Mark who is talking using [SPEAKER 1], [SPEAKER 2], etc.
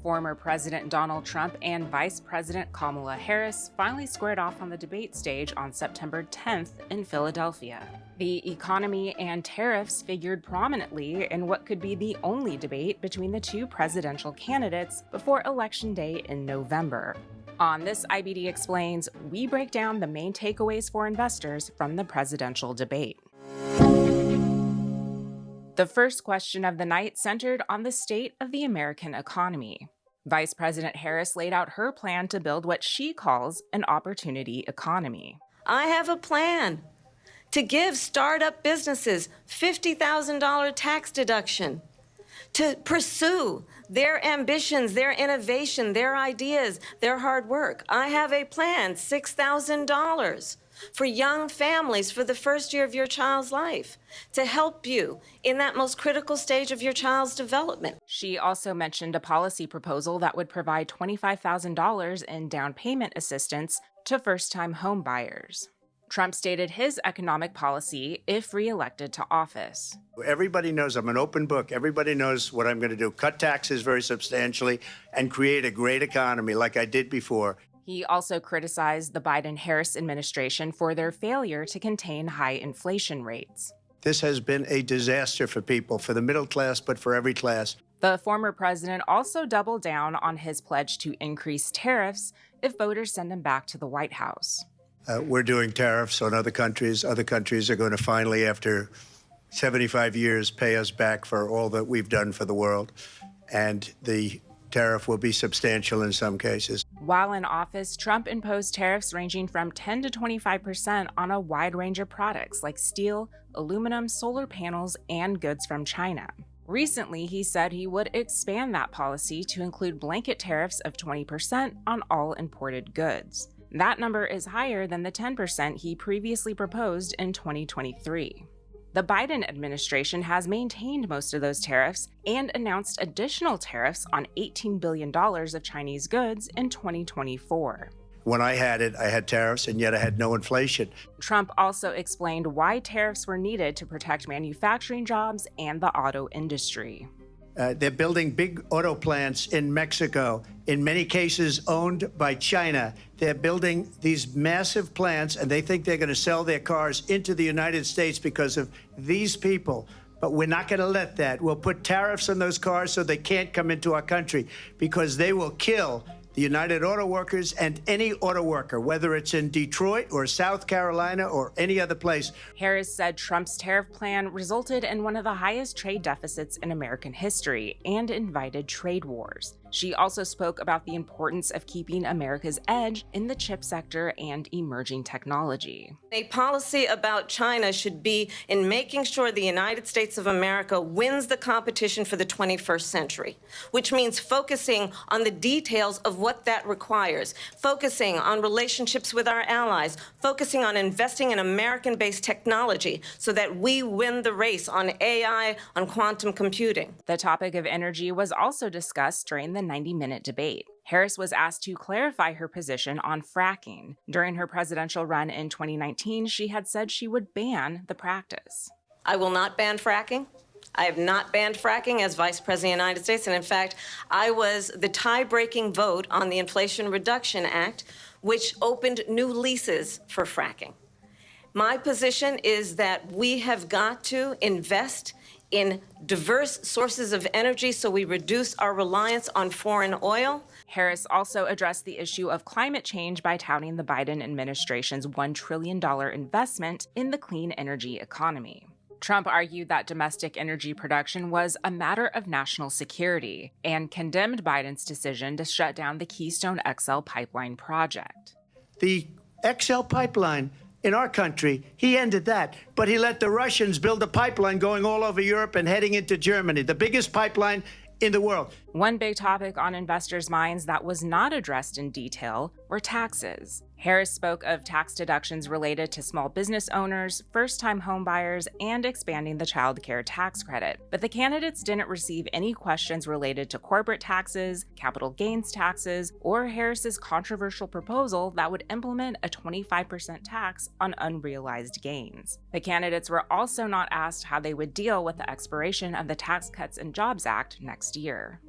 [SPEAKER 1] Former President Donald Trump and Vice President Kamala Harris finally squared off on the debate stage on September 10th in Philadelphia. The economy and tariffs figured prominently in what could be the only debate between the two presidential candidates before Election Day in November. On this IBD Explains, we break down the main takeaways for investors from the presidential debate. The first question of the night centered on the state of the American economy. Vice President Harris laid out her plan to build what she calls an opportunity economy.
[SPEAKER 2] I have a plan to give startup businesses $50,000 tax deduction, to pursue their ambitions, their innovation, their ideas, their hard work. I have a plan, $6,000 for young families for the first year of your child's life, to help you in that most critical stage of your child's development.
[SPEAKER 1] She also mentioned a policy proposal that would provide $25,000 in down payment assistance to first-time home buyers. Trump stated his economic policy if re-elected to office.
[SPEAKER 3] Everybody knows I'm an open book. Everybody knows what I'm going to do. Cut taxes very substantially and create a great economy like I did before.
[SPEAKER 1] He also criticized the Biden-Harris administration for their failure to contain high inflation rates.
[SPEAKER 3] This has been a disaster for people, for the middle class, but for every class.
[SPEAKER 1] The former president also doubled down on his pledge to increase tariffs if voters send him back to the White House.
[SPEAKER 3] We're doing tariffs on other countries. Other countries are going to finally, after 75 years, pay us back for all that we've done for the world. And the tariff will be substantial in some cases.
[SPEAKER 1] While in office, Trump imposed tariffs ranging from 10 to 25% on a wide range of products like steel, aluminum, solar panels, and goods from China. Recently, he said he would expand that policy to include blanket tariffs of 20% on all imported goods. That number is higher than the 10% he previously proposed in 2023. The Biden administration has maintained most of those tariffs and announced additional tariffs on $18 billion of Chinese goods in 2024.
[SPEAKER 3] When I had it, I had tariffs, and yet I had no inflation.
[SPEAKER 1] Trump also explained why tariffs were needed to protect manufacturing jobs and the auto industry.
[SPEAKER 3] They're building big auto plants in Mexico, in many cases owned by China. They're building these massive plants, and they think they're going to sell their cars into the United States because of these people. But we're not going to let that. We'll put tariffs on those cars so they can't come into our country, because they will kill the United Auto Workers and any auto worker, whether it's in Detroit or South Carolina or any other place.
[SPEAKER 1] Harris said Trump's tariff plan resulted in one of the highest trade deficits in American history and invited trade wars. She also spoke about the importance of keeping America's edge in the chip sector and emerging technology.
[SPEAKER 2] A policy about China should be in making sure the United States of America wins the competition for the 21st century, which means focusing on the details of what that requires, focusing on relationships with our allies, focusing on investing in American-based technology so that we win the race on AI, on quantum computing.
[SPEAKER 1] The topic of energy was also discussed during the 90-minute debate. Harris was asked to clarify her position on fracking. During her presidential run in 2019, she had said she would ban the practice.
[SPEAKER 2] I will not ban fracking. I have not banned fracking as Vice President of the United States. And in fact, I was the tie-breaking vote on the Inflation Reduction Act, which opened new leases for fracking. My position is that we have got to invest in diverse sources of energy so we reduce our reliance on foreign oil.
[SPEAKER 1] Harris also addressed the issue of climate change by touting the Biden administration's $1 trillion investment in the clean energy economy. Trump argued that domestic energy production was a matter of national security and condemned Biden's decision to shut down the Keystone XL pipeline project.
[SPEAKER 3] The XL pipeline in our country, he ended that, but he let the Russians build a pipeline going all over Europe and heading into Germany, the biggest pipeline in the world.
[SPEAKER 1] One big topic on investors' minds that was not addressed in detail were taxes. Harris spoke of tax deductions related to small business owners, first-time homebuyers, and expanding the child care tax credit. But the candidates didn't receive any questions related to corporate taxes, capital gains taxes, or Harris's controversial proposal that would implement a 25% tax on unrealized gains. The candidates were also not asked how they would deal with the expiration of the Tax Cuts and Jobs Act next year.